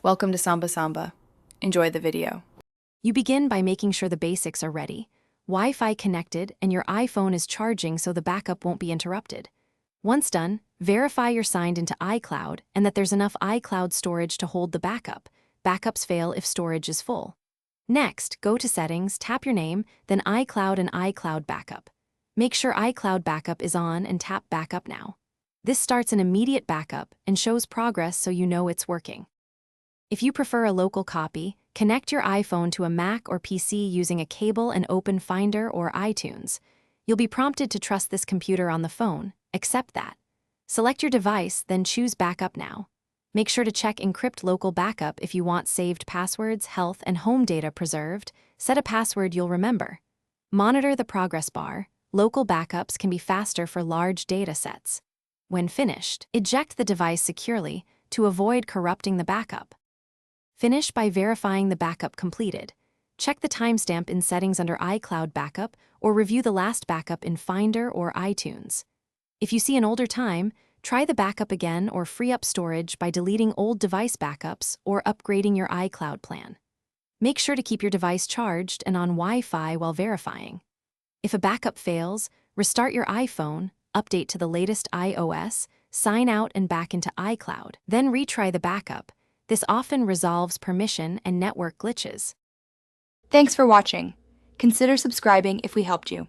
Welcome to Samba Samba. Enjoy the video. You begin by making sure the basics are ready. Wi-Fi connected and your iPhone is charging so the backup won't be interrupted. Once done, verify you're signed into iCloud and that there's enough iCloud storage to hold the backup. Backups fail if storage is full. Next, go to Settings, tap your name, then iCloud and iCloud Backup. Make sure iCloud Backup is on and tap Backup Now. This starts an immediate backup and shows progress so you know it's working. If you prefer a local copy, connect your iPhone to a Mac or PC using a cable and open Finder or iTunes. You'll be prompted to trust this computer on the phone. Accept that. Select your device, then choose Backup Now. Make sure to check Encrypt Local Backup if you want saved passwords, health, and home data preserved. Set a password you'll remember. Monitor the progress bar. Local backups can be faster for large data sets. When finished, eject the device securely to avoid corrupting the backup. Finish by verifying the backup completed. Check the timestamp in Settings under iCloud Backup or review the last backup in Finder or iTunes. If you see an older time, try the backup again or free up storage by deleting old device backups or upgrading your iCloud plan. Make sure to keep your device charged and on Wi-Fi while verifying. If a backup fails, restart your iPhone, update to the latest iOS, sign out and back into iCloud, then retry the backup. This often resolves permission and network glitches. Thanks for watching. Consider subscribing if we helped you.